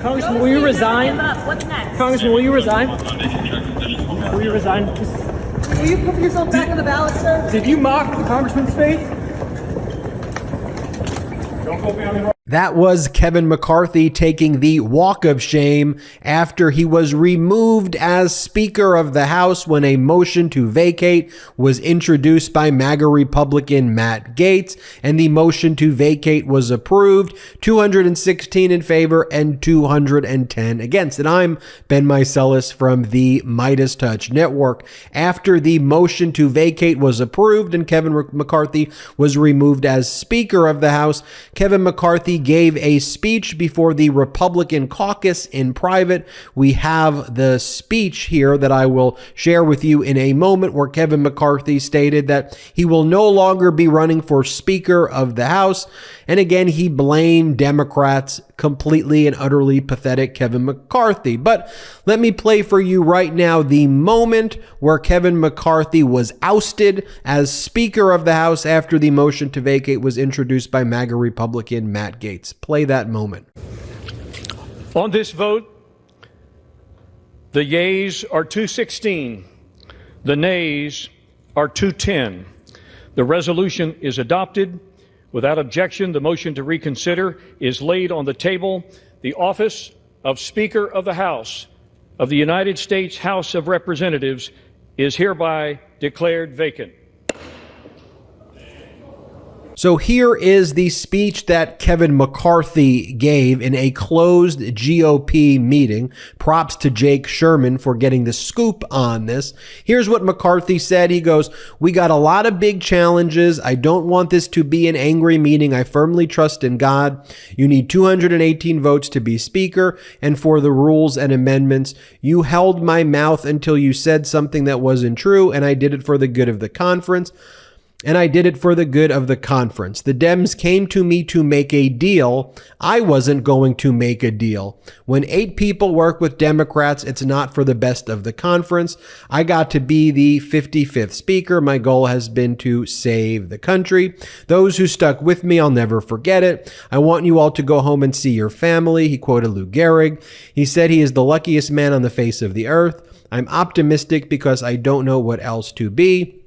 Congressman, will you resign? What's next? Congressman, will you resign? Will you resign? Will you put yourself back on the ballot, sir? Did you mock the congressman's faith? Don't quote me on the wrong. That was Kevin McCarthy taking the walk of shame after he was removed as Speaker of the House when a motion to vacate was introduced by MAGA Republican Matt Gaetz, and the motion to vacate was approved, 216 in favor and 210 against. And I'm Ben Meiselas from the MeidasTouch Network. After the motion to vacate was approved and Kevin McCarthy was removed as Speaker of the House, Kevin McCarthy gave a speech before the Republican caucus in private. We have the speech here that I will share with you in a moment, where Kevin McCarthy stated that he will no longer be running for Speaker of the House. And again, he blamed Democrats. Completely and utterly pathetic Kevin McCarthy. But let me play for you right now the moment where Kevin McCarthy was ousted as Speaker of the House after the motion to vacate was introduced by MAGA Republican Matt Gaetz. Play that moment. On this vote, the yeas are 216, the nays are 210. The resolution is adopted. Without objection, the motion to reconsider is laid on the table. The office of Speaker of the House of the United States House of Representatives is hereby declared vacant. So here is the speech that Kevin McCarthy gave in a closed GOP meeting. Props to Jake Sherman for getting the scoop on this. Here's what McCarthy said. He goes, "We got a lot of big challenges. I don't want this to be an angry meeting. I firmly trust in God. You need 218 votes to be Speaker and for the rules and amendments. You held my mouth until you said something that wasn't true, and I did it for the good of the conference. The Dems came to me to make a deal. I wasn't going to make a deal. When 8 people work with Democrats, it's not for the best of the conference. I got to be the 55th Speaker. My goal has been to save the country. Those who stuck with me, I'll never forget it. I want you all to go home and see your family." He quoted Lou Gehrig. He said he is the luckiest man on the face of the earth. "I'm optimistic because I don't know what else to be."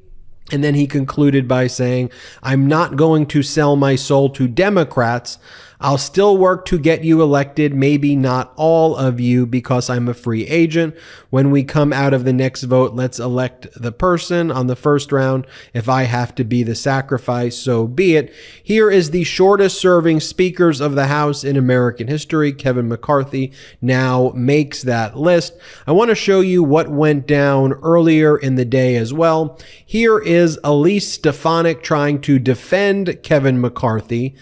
And then he concluded by saying, "I'm not going to sell my soul to Democrats. I'll still work to get you elected, maybe not all of you, because I'm a free agent. When we come out of the next vote, let's elect the person on the first round. If I have to be the sacrifice, so be it." Here is the shortest serving Speakers of the House in American history. Kevin McCarthy now makes that list. I want to show you what went down earlier in the day as well. Here is Elise Stefanik trying to defend Kevin McCarthy,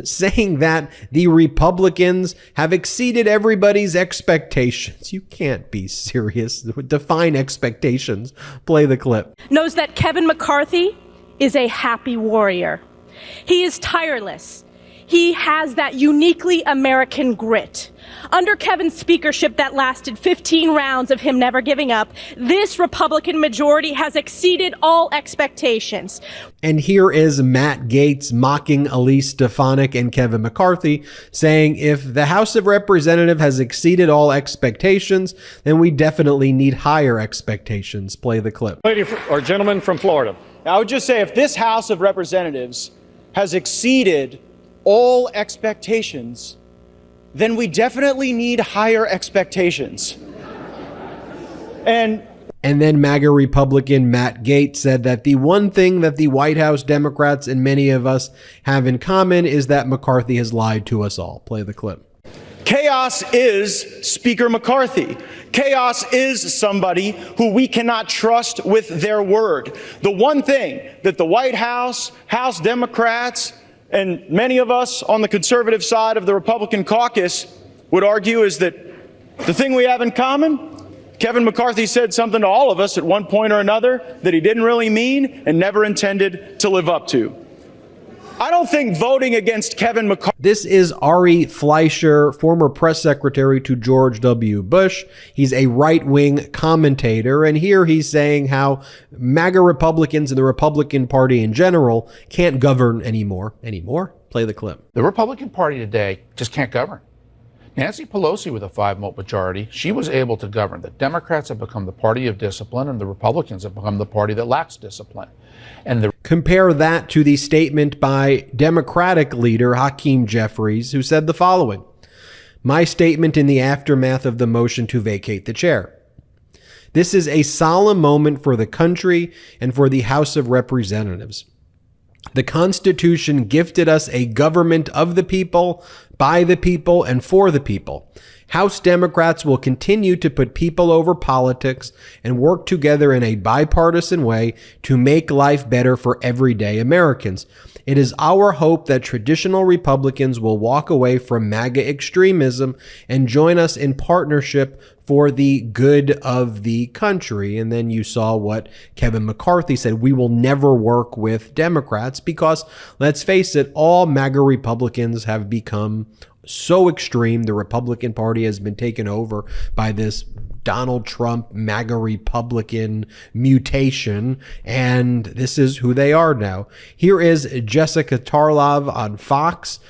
saying that the Republicans have exceeded everybody's expectations. You can't be serious. Define expectations. Play the clip. Knows that Kevin McCarthy is a happy warrior. He is tireless. He has that uniquely American grit. Under Kevin's speakership that lasted 15 rounds of him never giving up, this Republican majority has exceeded all expectations. And here is Matt Gaetz mocking Elise Stefanik and Kevin McCarthy, saying if the House of Representatives has exceeded all expectations, then we definitely need higher expectations. Play the clip. Lady or gentleman from Florida. I would just say if this House of Representatives has exceeded all expectations, then we definitely need higher expectations. And then MAGA Republican Matt Gaetz said that the one thing that the White House Democrats and many of us have in common is that McCarthy has lied to us all. Play the clip. chaos is Speaker McCarthy. Chaos is somebody who we cannot trust with their word. The one thing that the White House, House Democrats, and many of us on the conservative side of the Republican caucus would argue is that the thing we have in common, Kevin McCarthy said something to all of us at one point or another that he didn't really mean and never intended to live up to. I don't think voting against Kevin McCarthy. This is Ari Fleischer, former press secretary to George W. Bush. He's a right-wing commentator, and here he's saying how MAGA Republicans and the Republican Party in general can't govern anymore. Play the clip. The Republican Party today just can't govern. Nancy Pelosi, with a 5-vote majority, she was able to govern. The Democrats have become the party of discipline, and the Republicans have become the party that lacks discipline. And compare that to the statement by Democratic leader Hakeem Jeffries, who said the following: "My statement in the aftermath of the motion to vacate the chair. This is a solemn moment for the country and for the House of Representatives. The Constitution gifted us a government of the people, by the people, and for the people. House Democrats will continue to put people over politics and work together in a bipartisan way to make life better for everyday Americans. It is our hope that traditional Republicans will walk away from MAGA extremism and join us in partnership for the good of the country." And then you saw what Kevin McCarthy said: "We will never work with Democrats because, let's face it, all MAGA Republicans have become so extreme. The Republican Party has been taken over by this Donald Trump MAGA Republican mutation, and this is who they are now." Here is Jessica Tarlov on Fox.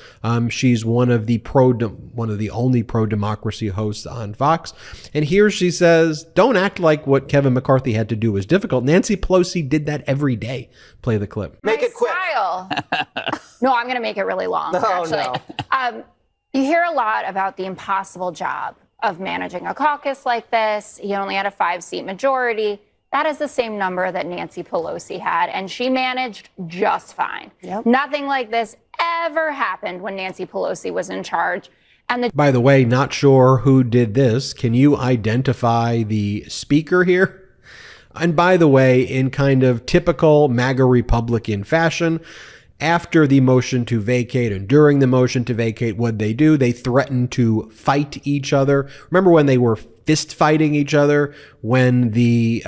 She's one of the only pro-democracy hosts on Fox. And here she says, "Don't act like what Kevin McCarthy had to do was difficult. Nancy Pelosi did that every day." Play the clip. Make it quick. No, I'm going to make it really long, actually. No. You hear a lot about the impossible job of managing a caucus like this. He only had a 5-seat majority. That is the same number that Nancy Pelosi had, and she managed just fine. Yep. Nothing like this ever happened when Nancy Pelosi was in charge. And by the way, not sure who did this. Can you identify the speaker here? And by the way, in kind of typical MAGA Republican fashion, after the motion to vacate and during the motion to vacate, what they do, they threaten to fight each other. Remember when they were fist fighting each other when the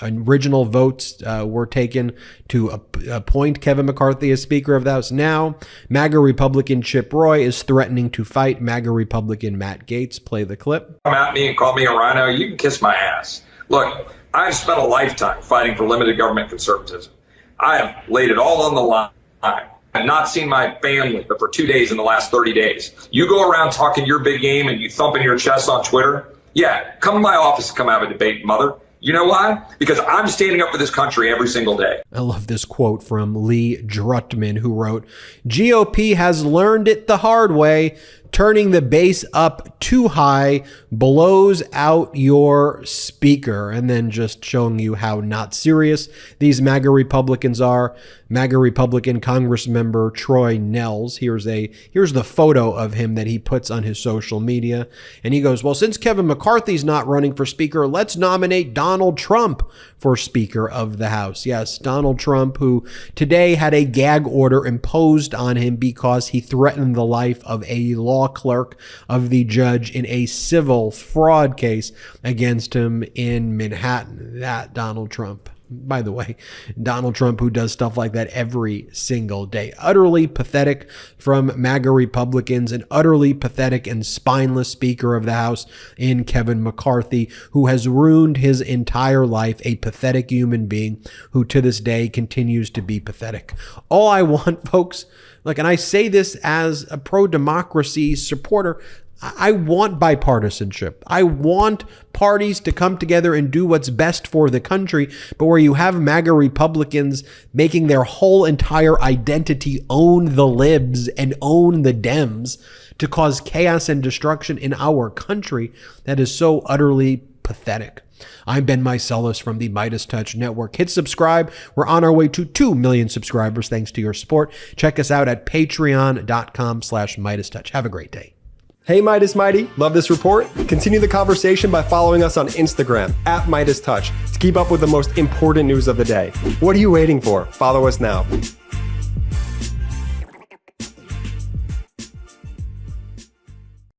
original votes were taken to appoint Kevin McCarthy as Speaker of the House? Now, MAGA Republican Chip Roy is threatening to fight MAGA Republican Matt Gaetz. Play the clip. Come at me and call me a rhino, you can kiss my ass. Look, I've spent a lifetime fighting for limited government conservatism. I have laid it all on the line. I've not seen my family but for 2 days in the last 30 days. You go around talking your big game and you thumping your chest on Twitter. Yeah, come to my office and come have a debate, mother. You know why? Because I'm standing up for this country every single day. I love this quote from Lee Drutman, who wrote, "GOP has learned it the hard way. Turning the base up too high blows out your speaker." And then just showing you how not serious these MAGA Republicans are. MAGA Republican Congressmember Troy Nehls. Here's the photo of him that he puts on his social media. And he goes, "Well, since Kevin McCarthy's not running for speaker, let's nominate Donald Trump for Speaker of the House." Yes, Donald Trump, who today had a gag order imposed on him because he threatened the life of a law clerk of the judge in a civil fraud case against him in Manhattan. That Donald Trump. By the way, Donald Trump, who does stuff like that every single day. Utterly pathetic from MAGA Republicans, an utterly pathetic and spineless Speaker of the House in Kevin McCarthy, who has ruined his entire life, a pathetic human being who to this day continues to be pathetic. All I want, folks, look, and I say this as a pro-democracy supporter, I want bipartisanship. I want parties to come together and do what's best for the country. But where you have MAGA Republicans making their whole entire identity own the libs and own the Dems to cause chaos and destruction in our country, that is so utterly pathetic. I'm Ben Meiselas from the MeidasTouch Network. Hit subscribe. We're on our way to 2 million subscribers thanks to your support. Check us out at patreon.com/MeidasTouch. Have a great day. Hey Meidas Mighty, love this report? Continue the conversation by following us on Instagram at MeidasTouch to keep up with the most important news of the day. What are you waiting for? Follow us now.